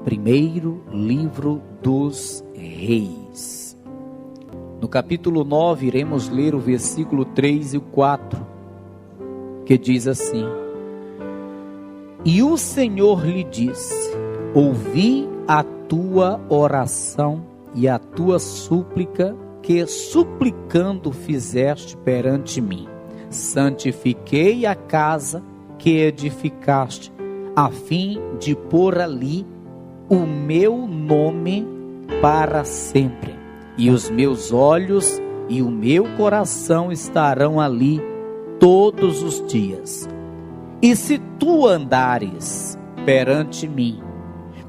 Primeiro livro dos Reis. No capítulo 9, iremos ler o versículo 3 e o 4, que diz assim: E o Senhor lhe disse: Ouvi a tua oração e a tua súplica, que suplicando fizeste perante mim. Santifiquei a casa que edificaste, a fim de pôr ali o meu nome para sempre. E os meus olhos e o meu coração estarão ali todos os dias. E se tu andares perante mim,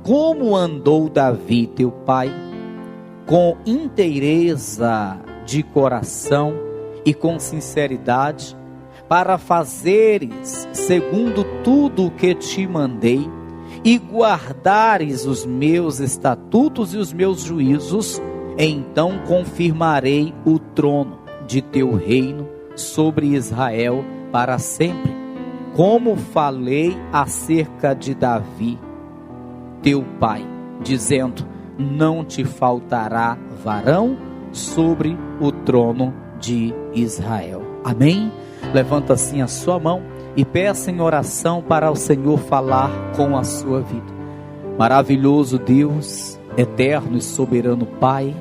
como andou Davi teu pai, com inteireza de coração e com sinceridade, para fazeres segundo tudo o que te mandei, e guardares os meus estatutos e os meus juízos, então confirmarei o trono de teu reino sobre Israel para sempre, como falei acerca de Davi teu pai, dizendo: não te faltará varão sobre o trono de Israel. Amém? Levanta assim a sua mão e peça em oração para o Senhor falar com a sua vida. Maravilhoso Deus, eterno e soberano Pai,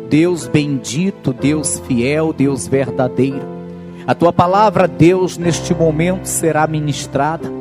Deus bendito, Deus fiel, Deus verdadeiro, a tua palavra, Deus, neste momento será ministrada.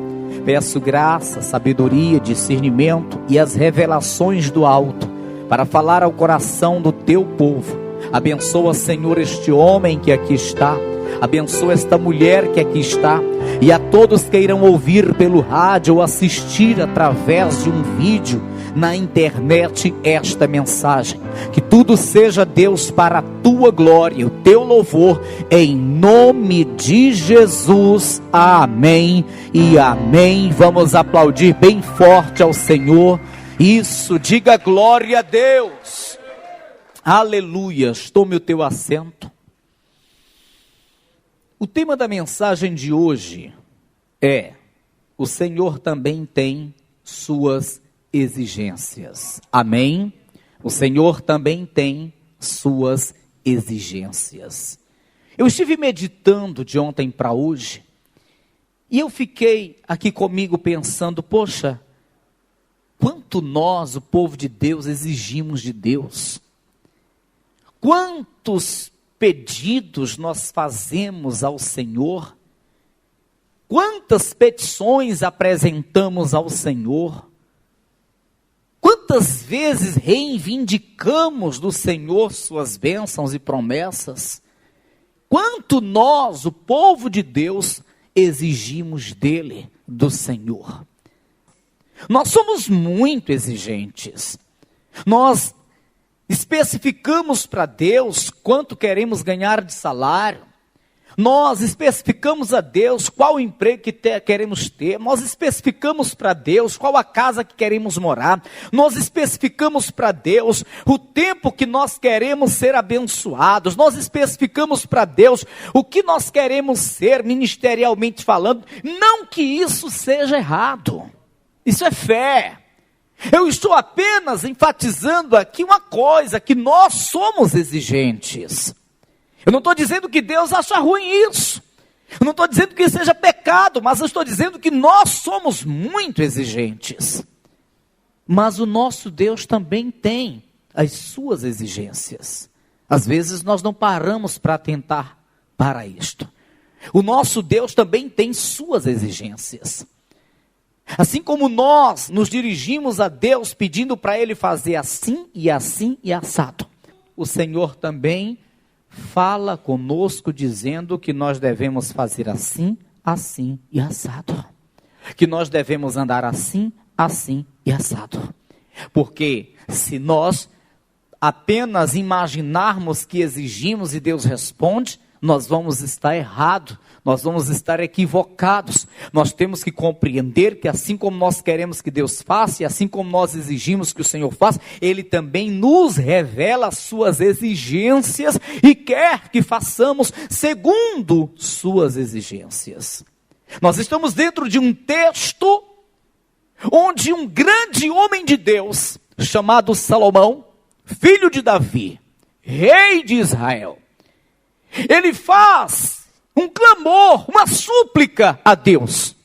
Peço graça, sabedoria, discernimento e as revelações do alto para falar ao coração do teu povo. Abençoa, Senhor, este homem que aqui está. Abençoa esta mulher que aqui está. E a todos que irão ouvir pelo rádio ou assistir através de um vídeo na internet esta mensagem. Que tudo seja, Deus, para a tua glória, o teu louvor, em nome de Jesus. Amém e amém. Vamos aplaudir bem forte ao Senhor. Isso, diga glória a Deus. Aleluia. Tome o teu assento. O tema da mensagem de hoje é: o Senhor também tem suas exigências. Amém? O Senhor também tem suas exigências. Eu estive meditando de ontem para hoje e eu fiquei aqui comigo pensando: poxa, quanto nós, o povo de Deus, exigimos de Deus. Quantos pedidos nós fazemos ao Senhor, quantas petições apresentamos ao Senhor, quantas vezes reivindicamos do Senhor suas bênçãos e promessas, quanto nós, o povo de Deus, exigimos dele, do Senhor. Nós somos muito exigentes. Nós especificamos para Deus quanto queremos ganhar de salário. Nós especificamos a Deus qual emprego que queremos ter. Nós especificamos para Deus qual a casa que queremos morar. Nós especificamos para Deus o tempo que nós queremos ser abençoados. Nós especificamos para Deus o que nós queremos ser ministerialmente falando. Não que isso seja errado. Isso é fé. Eu estou apenas enfatizando aqui uma coisa, que nós somos exigentes. Eu não estou dizendo que Deus acha ruim isso. Eu não estou dizendo que isso seja pecado, mas eu estou dizendo que nós somos muito exigentes. Mas o nosso Deus também tem as suas exigências. Às vezes nós não paramos para atentar para isto. O nosso Deus também tem suas exigências. Assim como nós nos dirigimos a Deus pedindo para Ele fazer assim e assim e assado, o Senhor também fala conosco dizendo que nós devemos fazer assim, assim e assado. Que nós devemos andar assim, assim e assado. Porque se nós apenas imaginarmos que exigimos e Deus responde, nós vamos estar errados, nós vamos estar equivocados. Nós temos que compreender que assim como nós queremos que Deus faça, e assim como nós exigimos que o Senhor faça, Ele também nos revela as suas exigências e quer que façamos segundo suas exigências. Nós estamos dentro de um texto onde um grande homem de Deus, chamado Salomão, filho de Davi, rei de Israel, ele faz um clamor, uma súplica a Deus.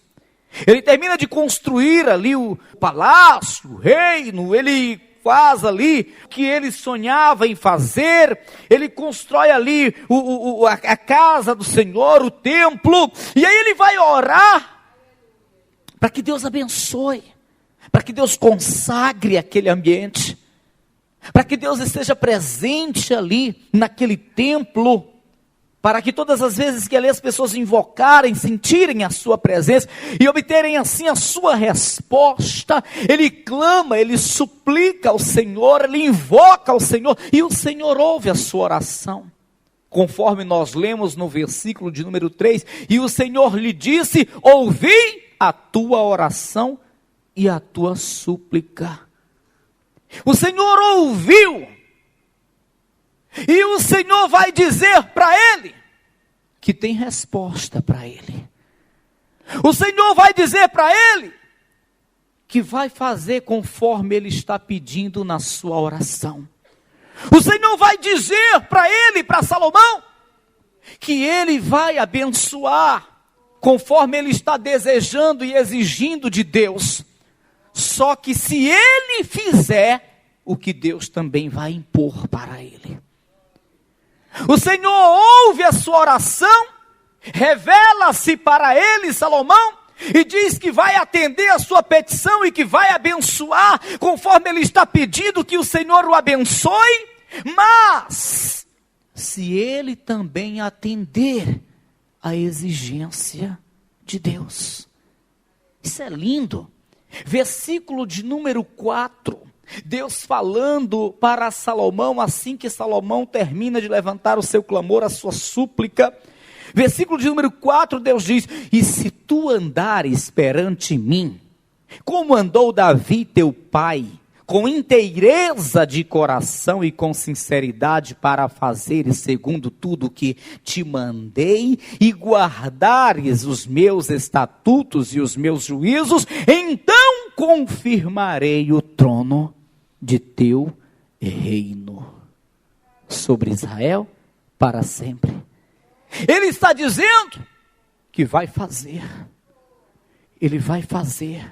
Ele termina de construir ali o palácio, o reino, ele faz ali o que ele sonhava em fazer, ele constrói ali a casa do Senhor, o templo, e aí ele vai orar para que Deus abençoe, para que Deus consagre aquele ambiente, para que Deus esteja presente ali naquele templo, para que todas as vezes que ali as pessoas invocarem, sentirem a sua presença e obterem assim a sua resposta, ele clama, ele suplica ao Senhor, ele invoca ao Senhor, e o Senhor ouve a sua oração. Conforme nós lemos no versículo de número 3, e o Senhor lhe disse: ouvi a tua oração e a tua súplica. O Senhor ouviu. E o Senhor vai dizer para ele que tem resposta para ele. O Senhor vai dizer para ele que vai fazer conforme ele está pedindo na sua oração. O Senhor vai dizer para ele, para Salomão, que ele vai abençoar conforme ele está desejando e exigindo de Deus. Só que se ele fizer, o que Deus também vai impor para ele. O Senhor ouve a sua oração, revela-se para ele, Salomão, e diz que vai atender a sua petição e que vai abençoar, conforme ele está pedindo que o Senhor o abençoe, mas se ele também atender a exigência de Deus. Isso é lindo. Versículo de número 4. Deus falando para Salomão, assim que Salomão termina de levantar o seu clamor, a sua súplica. Versículo de número 4, Deus diz: e se tu andares perante mim, como andou Davi teu pai, com inteireza de coração e com sinceridade para fazeres segundo tudo que te mandei, e guardares os meus estatutos e os meus juízos, então confirmarei o trono de teu reino sobre Israel para sempre. Ele está dizendo que vai fazer. Ele vai fazer.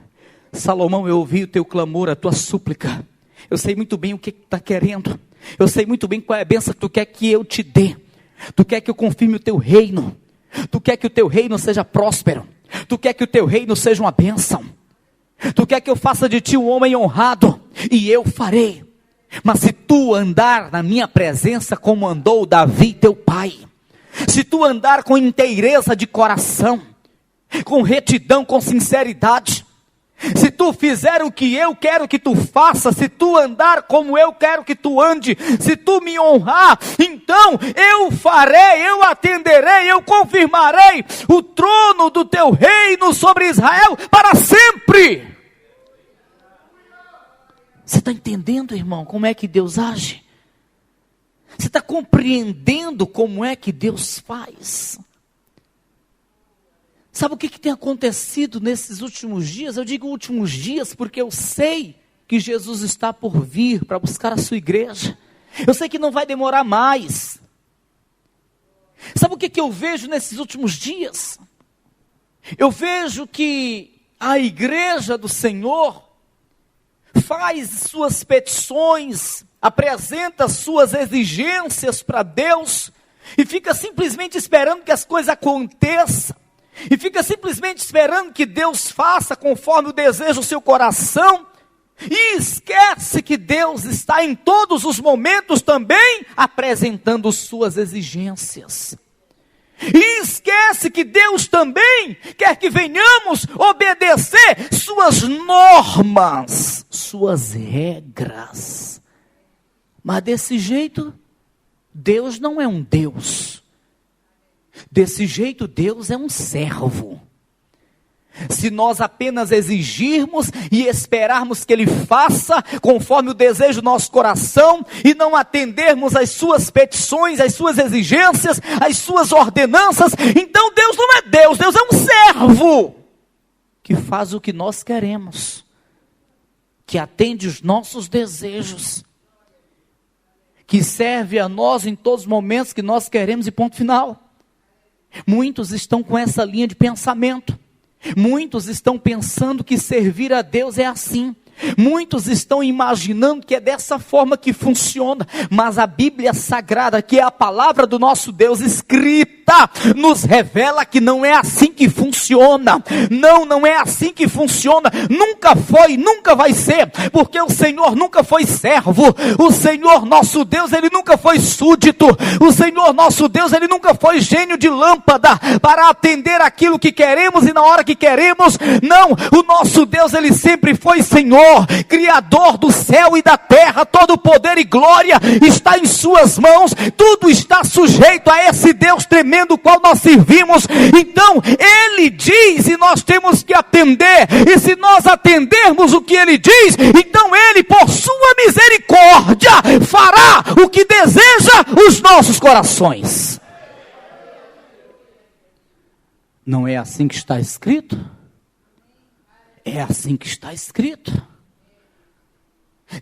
Salomão, eu ouvi o teu clamor, a tua súplica. Eu sei muito bem o que tu está querendo. Eu sei muito bem qual é a bênção que tu quer que eu te dê. Tu quer que eu confirme o teu reino. Tu quer que o teu reino seja próspero. Tu quer que o teu reino seja uma bênção. Tu quer que eu faça de ti um homem honrado. E eu farei. Mas se tu andar na minha presença como andou Davi teu pai, se tu andar com inteireza de coração, com retidão, com sinceridade, se tu fizer o que eu quero que tu faça, se tu andar como eu quero que tu ande, se tu me honrar, então eu farei, eu atenderei, eu confirmarei o trono do teu reino sobre Israel para sempre. Você está entendendo, irmão, como é que Deus age? Você está compreendendo como é que Deus faz? Sabe o que tem acontecido nesses últimos dias? Eu digo últimos dias porque eu sei que Jesus está por vir para buscar a sua igreja. Eu sei que não vai demorar mais. Sabe o que eu vejo nesses últimos dias? Eu vejo que a igreja do Senhor faz suas petições, apresenta suas exigências para Deus e fica simplesmente esperando que as coisas aconteçam. E fica simplesmente esperando que Deus faça conforme o desejo do seu coração. E esquece que Deus está em todos os momentos também apresentando suas exigências. E esquece que Deus também quer que venhamos obedecer suas normas, suas regras. Mas desse jeito, Deus não é um Deus. Desse jeito, Deus é um servo. Se nós apenas exigirmos e esperarmos que Ele faça conforme o desejo do nosso coração e não atendermos às suas petições, às suas exigências, às suas ordenanças, então Deus não é Deus, Deus é um servo que faz o que nós queremos, que atende os nossos desejos, que serve a nós em todos os momentos que nós queremos e ponto final. Muitos estão com essa linha de pensamento. Muitos estão pensando que servir a Deus é assim. Muitos estão imaginando que é dessa forma que funciona, mas a Bíblia Sagrada, que é a palavra do nosso Deus escrita, nos revela que não é assim que funciona. Não é assim que funciona. Nunca foi, nunca vai ser, porque o Senhor nunca foi servo. O Senhor nosso Deus, Ele nunca foi súdito. O Senhor nosso Deus, Ele nunca foi gênio de lâmpada para atender aquilo que queremos e na hora que queremos. Não, o nosso Deus, Ele sempre foi Senhor, Criador do céu e da terra. Todo poder e glória está em suas mãos. Tudo está sujeito a esse Deus tremendo qual nós servimos. Então Ele diz e nós temos que atender, e se nós atendermos o que Ele diz, então Ele, por sua misericórdia, fará o que deseja os nossos corações. Não é assim que está escrito? É assim que está escrito.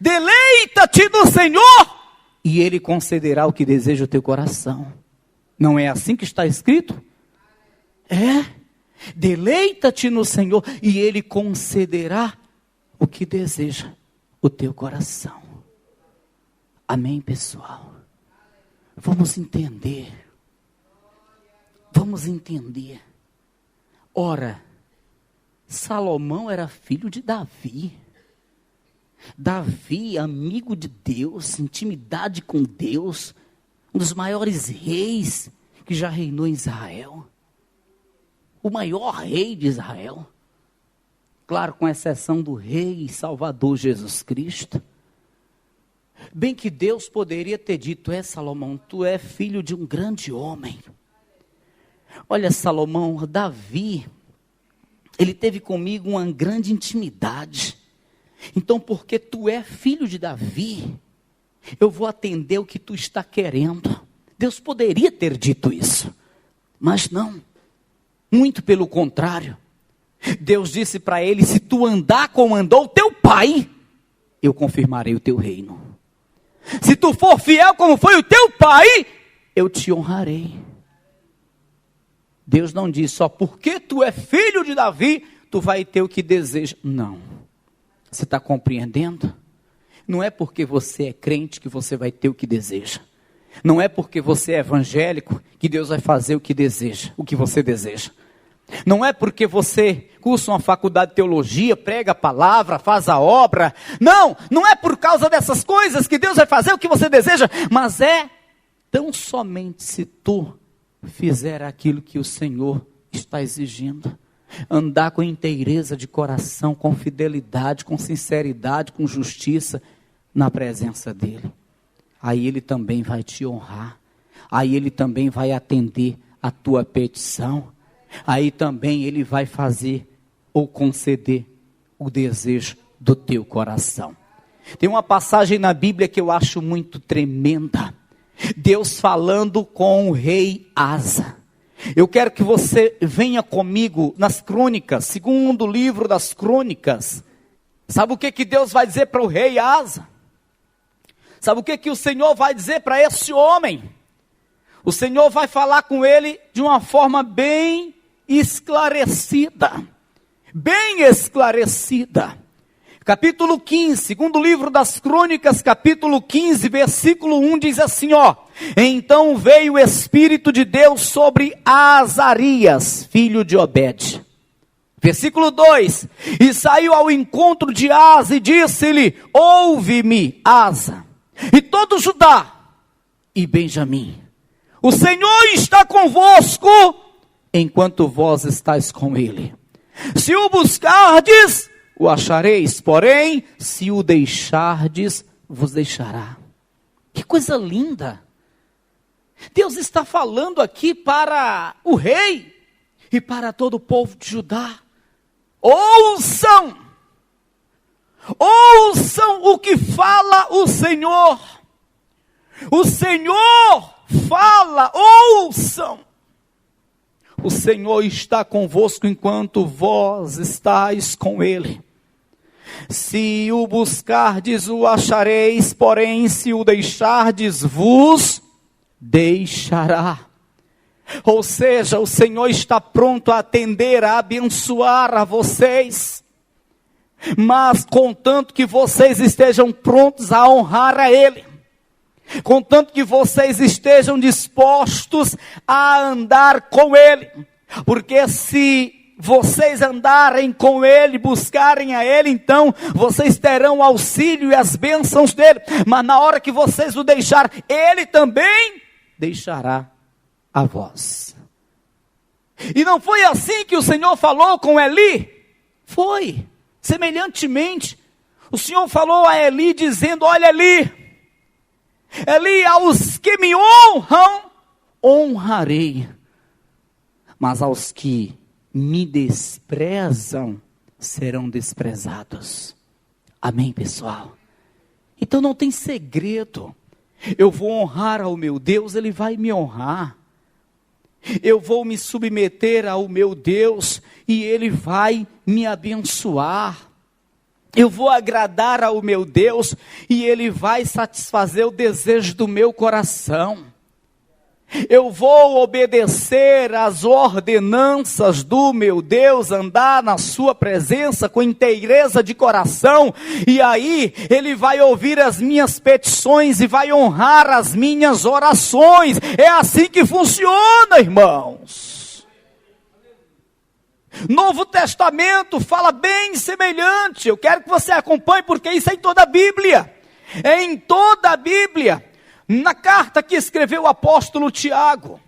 Deleita-te no Senhor e Ele concederá o que deseja o teu coração. Não é assim que está escrito? É. Deleita-te no Senhor e Ele concederá o que deseja o teu coração. Amém, pessoal? Vamos entender. Vamos entender. Ora, Salomão era filho de Davi. Davi, amigo de Deus, intimidade com Deus, um dos maiores reis que já reinou em Israel. O maior rei de Israel. Claro, com exceção do rei e salvador Jesus Cristo. Bem que Deus poderia ter dito: Salomão, tu é filho de um grande homem. Olha, Salomão, Davi, ele teve comigo uma grande intimidade. Então, porque tu é filho de Davi, eu vou atender o que tu está querendo. Deus poderia ter dito isso, mas não. Muito pelo contrário. Deus disse para ele: se tu andar como andou o teu pai, eu confirmarei o teu reino. Se tu for fiel como foi o teu pai, eu te honrarei. Deus não diz só porque tu é filho de Davi, tu vai ter o que deseja. Não. Você está compreendendo? Não é porque você é crente que você vai ter o que deseja. Não é porque você é evangélico que Deus vai fazer o que deseja, o que você deseja. Não é porque você cursa uma faculdade de teologia, prega a palavra, faz a obra. Não é por causa dessas coisas que Deus vai fazer o que você deseja. Mas é tão somente se tu fizer aquilo que o Senhor está exigindo. Andar com inteireza de coração, com fidelidade, com sinceridade, com justiça na presença dEle. Aí Ele também vai te honrar. Aí Ele também vai atender a tua petição. Aí também Ele vai fazer ou conceder o desejo do teu coração. Tem uma passagem na Bíblia que eu acho muito tremenda. Deus falando com o rei Asa. Eu quero que você venha comigo nas crônicas, segundo livro das crônicas. Sabe o que Deus vai dizer para o rei Asa? Sabe o que o Senhor vai dizer para esse homem? O Senhor vai falar com ele de uma forma bem esclarecida. Bem esclarecida. Capítulo 15, segundo livro das crônicas, capítulo 15, versículo 1, diz assim, ó. Então veio o Espírito de Deus sobre Azarias, filho de Obed. Versículo 2, e saiu ao encontro de Asa e disse-lhe: ouve-me, Asa, e todo Judá e Benjamim. O Senhor está convosco, enquanto vós estáis com ele. Se o buscardes, o achareis, porém, se o deixardes, vos deixará. Que coisa linda! Deus está falando aqui para o rei e para todo o povo de Judá. Ouçam o que fala o Senhor. O Senhor fala, ouçam. O Senhor está convosco enquanto vós estáis com Ele. Se o buscardes, o achareis, porém, se o deixardes, vos deixará. Ou seja, o Senhor está pronto a atender, a abençoar a vocês, mas contanto que vocês estejam prontos a honrar a Ele, contanto que vocês estejam dispostos a andar com Ele, porque se vocês andarem com Ele, buscarem a Ele, então vocês terão o auxílio e as bênçãos dEle, mas na hora que vocês o deixar, Ele também deixará a vós. E não foi assim que o Senhor falou com Eli? Foi. Semelhantemente, o Senhor falou a Eli dizendo: olha Eli, aos que me honram, honrarei, mas aos que me desprezam, serão desprezados. Amém, pessoal? Então não tem segredo. Eu vou honrar ao meu Deus, Ele vai me honrar. Eu vou me submeter ao meu Deus e Ele vai me abençoar. Eu vou agradar ao meu Deus e Ele vai satisfazer o desejo do meu coração. Eu vou obedecer às ordenanças do meu Deus, andar na sua presença com inteireza de coração, e aí Ele vai ouvir as minhas petições e vai honrar as minhas orações. É assim que funciona, irmãos. Novo Testamento fala bem semelhante. Eu quero que você acompanhe, porque isso é em toda a Bíblia. É em toda a Bíblia. Na carta que escreveu o apóstolo Tiago,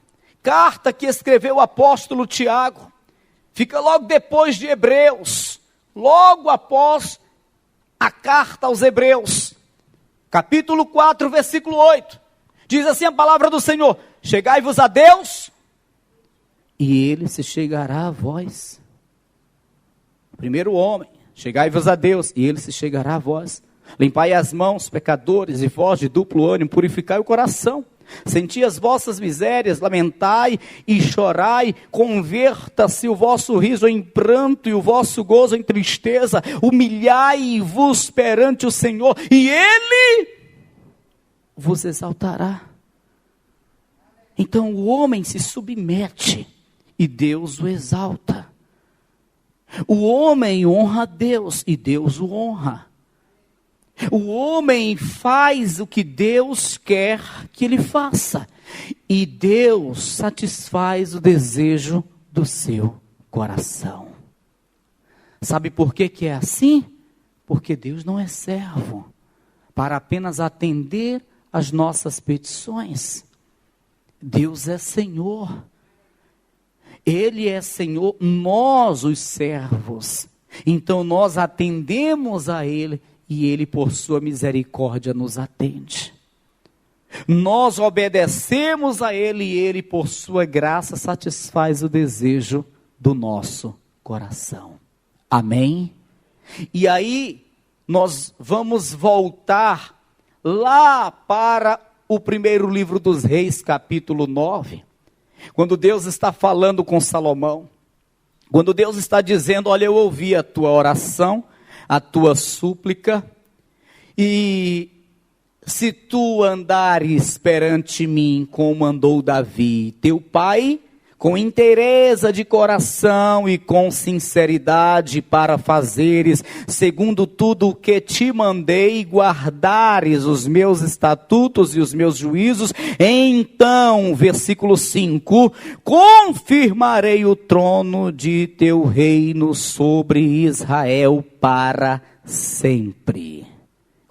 fica logo depois de Hebreus, logo após a carta aos Hebreus, capítulo 4, versículo 8, diz assim a palavra do Senhor: chegai-vos a Deus, e Ele se chegará a vós. Primeiro homem, chegai-vos a Deus, e Ele se chegará a vós. Limpai as mãos, pecadores, e vós de duplo ânimo, purificai o coração. Senti as vossas misérias, lamentai e chorai, converta-se o vosso riso em pranto e o vosso gozo em tristeza, humilhai-vos perante o Senhor, e Ele vos exaltará. Então o homem se submete, e Deus o exalta. O homem honra a Deus, e Deus o honra. O homem faz o que Deus quer que ele faça, e Deus satisfaz o desejo do seu coração. Sabe por que é assim? Porque Deus não é servo para apenas atender às nossas petições. Deus é Senhor. Ele é Senhor, nós os servos. Então nós atendemos a Ele, e Ele, por sua misericórdia, nos atende. Nós obedecemos a Ele, e Ele, por sua graça, satisfaz o desejo do nosso coração. Amém? E aí, nós vamos voltar lá para o primeiro livro dos Reis, capítulo 9, quando Deus está falando com Salomão, quando Deus está dizendo: olha, eu ouvi a tua oração, a tua súplica, e se tu andares perante mim, como andou Davi, teu pai, com inteireza de coração e com sinceridade, para fazeres segundo tudo o que te mandei, guardares os meus estatutos e os meus juízos, então, versículo 5, confirmarei o trono de teu reino sobre Israel para sempre.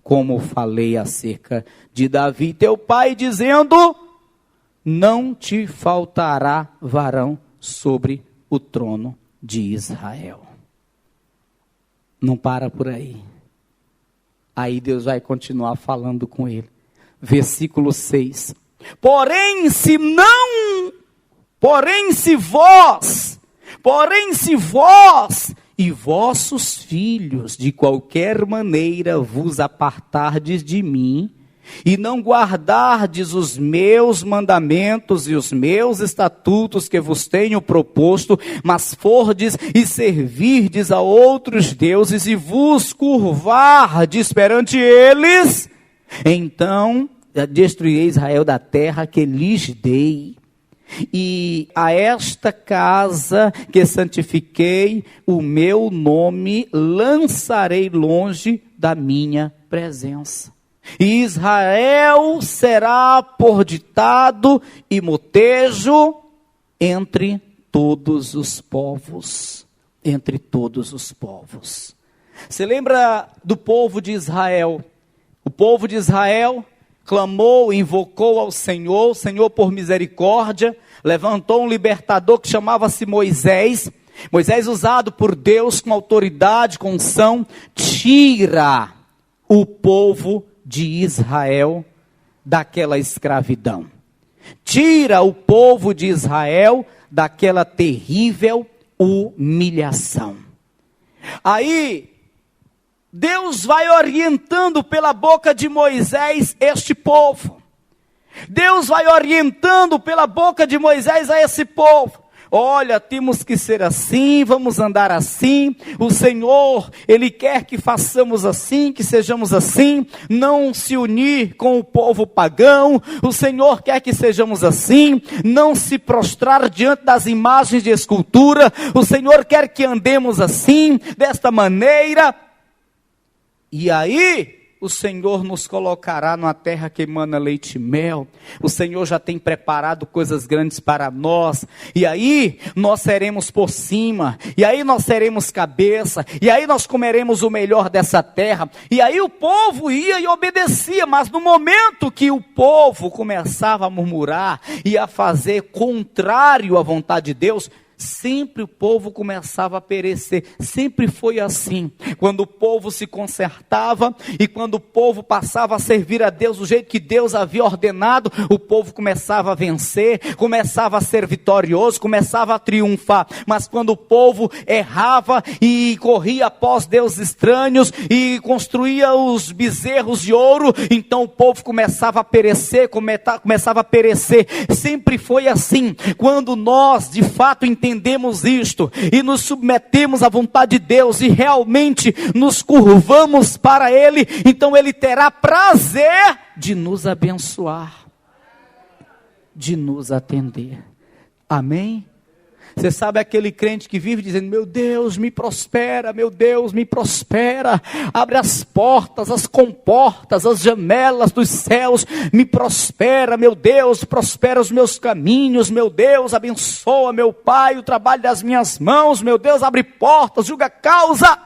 Como falei acerca de Davi, teu pai, dizendo: não te faltará varão sobre o trono de Israel. Não para por aí. Aí Deus vai continuar falando com ele. Versículo 6. Porém se vós e vossos filhos de qualquer maneira vos apartardes de mim, e não guardardes os meus mandamentos e os meus estatutos que vos tenho proposto, mas fordes e servirdes a outros deuses e vos curvardes perante eles, então destruirei Israel da terra que lhes dei. E a esta casa que santifiquei o meu nome, lançarei longe da minha presença. E Israel será por ditado e motejo entre todos os povos. Entre todos os povos. Você lembra do povo de Israel? O povo de Israel clamou, invocou ao Senhor, o Senhor por misericórdia, levantou um libertador que chamava-se Moisés. Moisés, usado por Deus com autoridade, com unção, tira o povo de Israel daquela escravidão. Tira o povo de Israel daquela terrível humilhação. Aí Deus vai orientando pela boca de Moisés este povo. Deus vai orientando pela boca de Moisés a esse povo. Olha, temos que ser assim, vamos andar assim. O Senhor, Ele quer que façamos assim, que sejamos assim. Não se unir com o povo pagão. O Senhor quer que sejamos assim. Não se prostrar diante das imagens de escultura. O Senhor quer que andemos assim, desta maneira. E aí, o Senhor nos colocará numa terra que emana leite e mel. O Senhor já tem preparado coisas grandes para nós. E aí, nós seremos por cima. E aí, nós seremos cabeça. E aí, nós comeremos o melhor dessa terra. E aí, o povo ia e obedecia. Mas no momento que o povo começava a murmurar e a fazer contrário à vontade de Deus, sempre o povo começava a perecer. Sempre foi assim. Quando o povo se consertava e quando o povo passava a servir a Deus do jeito que Deus havia ordenado, o povo começava a vencer, começava a ser vitorioso, começava a triunfar. Mas quando o povo errava e corria após deuses estranhos e construía os bezerros de ouro, então o povo começava a perecer, começava a perecer. Sempre foi assim. Quando nós de fato entendemos isto e nos submetemos à vontade de Deus e realmente nos curvamos para Ele, então Ele terá prazer de nos abençoar, de nos atender. Amém? Você sabe aquele crente que vive dizendo: meu Deus me prospera, meu Deus me prospera, abre as portas, as comportas, as janelas dos céus, me prospera, meu Deus, prospera os meus caminhos, meu Deus, abençoa meu Pai, o trabalho das minhas mãos, meu Deus, abre portas, julga causa,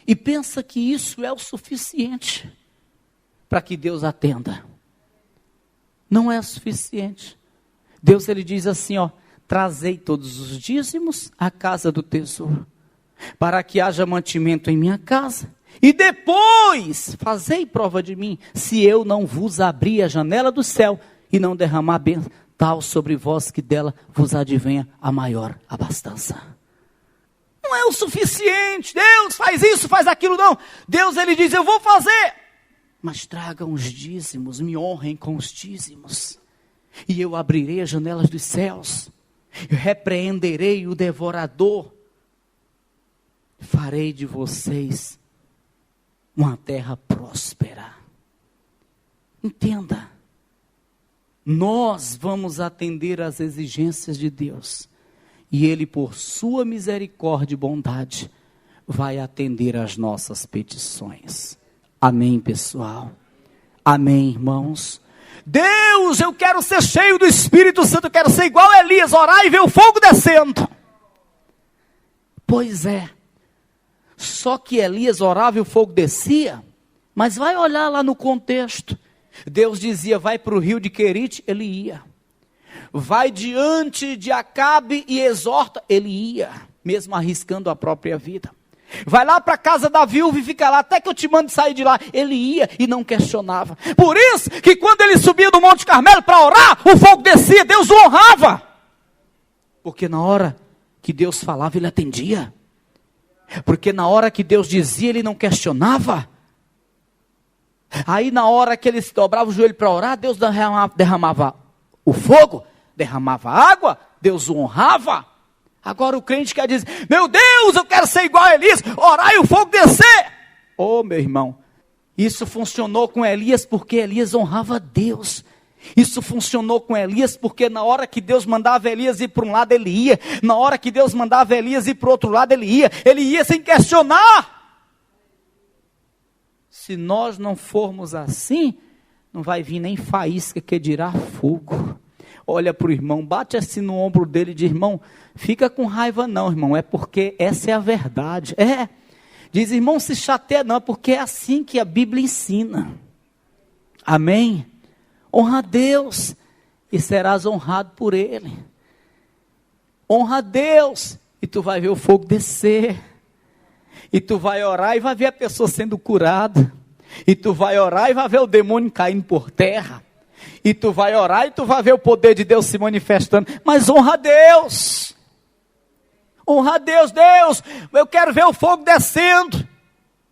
e pensa que isso é o suficiente para que Deus atenda. Não é suficiente. Deus, Ele diz assim, ó: trazei todos os dízimos à casa do tesouro, para que haja mantimento em minha casa, e depois fazei prova de mim, se eu não vos abrir a janela do céu, e não derramar bênção tal sobre vós, que dela vos advenha a maior abastança. Não é o suficiente. Deus faz isso, faz aquilo, não. Deus, Ele diz: eu vou fazer, mas tragam os dízimos, me honrem com os dízimos, e eu abrirei as janelas dos céus, eu repreenderei o devorador, farei de vocês uma terra próspera. Entenda, nós vamos atender às exigências de Deus, e Ele, por sua misericórdia e bondade, vai atender às nossas petições. Amém, pessoal? Amém, irmãos? Deus, eu quero ser cheio do Espírito Santo, eu quero ser igual a Elias, orar e ver o fogo descendo. Pois é, só que Elias orava e o fogo descia, mas vai olhar lá no contexto. Deus dizia: vai para o rio de Querite, ele ia. Vai diante de Acabe e exorta, ele ia, mesmo arriscando a própria vida. Vai lá para a casa da viúva e fica lá, até que eu te mando sair de lá. Ele ia e não questionava. Por isso que quando ele subia do Monte Carmelo para orar, o fogo descia, Deus o honrava. Porque na hora que Deus falava, ele atendia. Porque na hora que Deus dizia, ele não questionava. Aí na hora que eles dobravam o joelho para orar, Deus derramava o fogo, derramava água, Deus o honrava. Agora o crente quer dizer, meu Deus, eu quero ser igual a Elias, orar e o fogo descer. Ô meu irmão, isso funcionou com Elias porque Elias honrava a Deus. Isso funcionou com Elias porque na hora que Deus mandava Elias ir para um lado, ele ia. Na hora que Deus mandava Elias ir para o outro lado, ele ia sem questionar. Se nós não formos assim, não vai vir nem faísca que dirá fogo. Olha para o irmão, bate assim no ombro dele e diz, irmão, fica com raiva não, irmão, é porque essa é a verdade. Diz, irmão, se chateia não, porque é assim que a Bíblia ensina. Amém? Honra a Deus e serás honrado por Ele. Honra a Deus e tu vai ver o fogo descer. E tu vai orar e vai ver a pessoa sendo curada. E tu vai orar e vai ver o demônio caindo por terra. E tu vai orar e tu vai ver o poder de Deus se manifestando. Mas honra a Deus. Honra a Deus. Deus, eu quero ver o fogo descendo.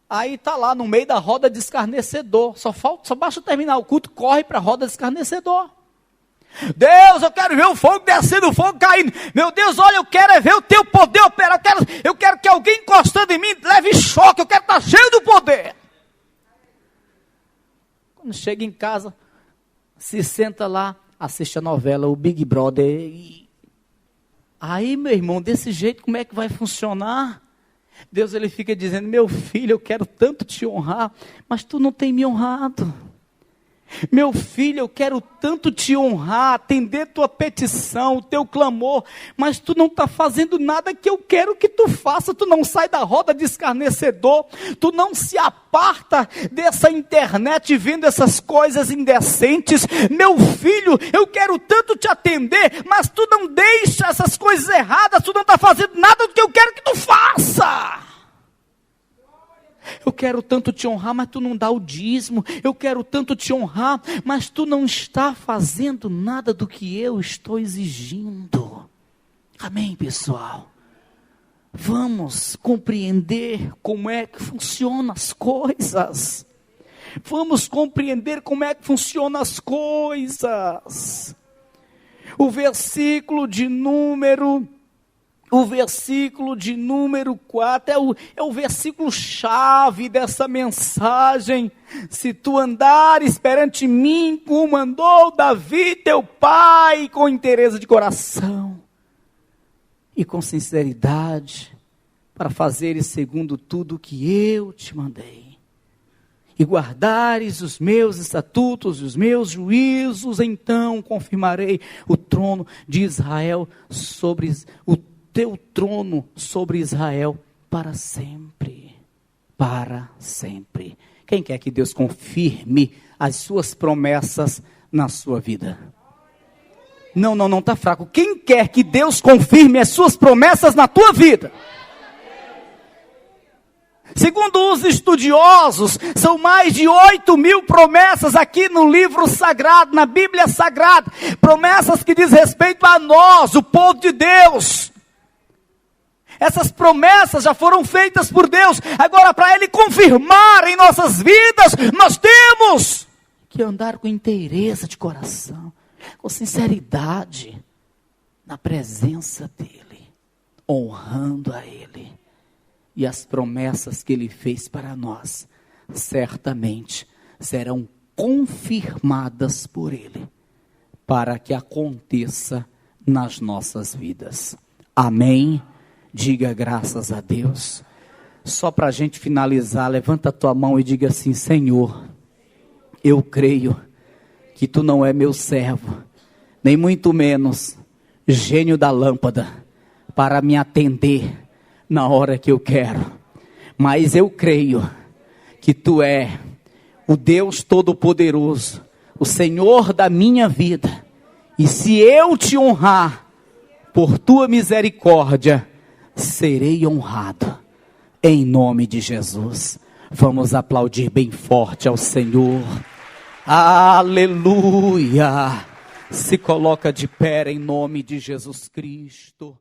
Aí está lá no meio da roda de escarnecedor. Só basta terminar o culto, corre para a roda de escarnecedor. Deus, eu quero ver o fogo descendo, o fogo caindo. Meu Deus, olha, eu quero ver o teu poder operar. Eu quero que alguém encostando em mim leve choque. Eu quero estar cheio do poder. Quando chega em casa, se senta lá, assiste a novela, o Big Brother. Aí, meu irmão, desse jeito, como é que vai funcionar? Deus, ele fica dizendo, meu filho, eu quero tanto te honrar, mas tu não tem me honrado. Meu filho, eu quero tanto te honrar, atender tua petição, o teu clamor, mas tu não está fazendo nada que eu quero que tu faça. Tu não sai da roda de escarnecedor, tu não se aparta dessa internet vendo essas coisas indecentes. Meu filho, eu quero tanto te atender, mas tu não deixa essas coisas erradas, tu não está fazendo nada do que eu quero que tu faça. Eu quero tanto te honrar, mas tu não dá o dízimo. Eu quero tanto te honrar, mas tu não está fazendo nada do que eu estou exigindo. Amém, pessoal? Vamos compreender como é que funcionam as coisas. Vamos compreender como é que funcionam as coisas. O versículo de número 4 é o versículo chave dessa mensagem. Se tu andares perante mim, como andou Davi teu pai, com inteireza de coração e com sinceridade, para fazeres segundo tudo que eu te mandei, e guardares os meus estatutos e os meus juízos, então confirmarei o trono de Israel sobre o teu trono sobre Israel para sempre. Para sempre. Quem quer que Deus confirme as suas promessas na sua vida? Não está fraco. Quem quer que Deus confirme as suas promessas na tua vida? Segundo os estudiosos, são mais de 8.000 promessas aqui no livro sagrado, na Bíblia Sagrada. Promessas que diz respeito a nós, o povo de Deus. Essas promessas já foram feitas por Deus. Agora, para Ele confirmar em nossas vidas, nós temos que andar com inteireza de coração, com sinceridade, na presença dEle, honrando a Ele. E as promessas que Ele fez para nós, certamente serão confirmadas por Ele, para que aconteça nas nossas vidas. Amém? Diga graças a Deus. Só para a gente finalizar, levanta a tua mão e diga assim: Senhor, eu creio que Tu não é meu servo, nem muito menos gênio da lâmpada, para me atender na hora que eu quero. Mas eu creio que Tu é o Deus Todo-Poderoso, o Senhor da minha vida. E se eu Te honrar, por Tua misericórdia, serei honrado, em nome de Jesus. Vamos aplaudir bem forte ao Senhor. Aleluia! Se coloca de pé em nome de Jesus Cristo.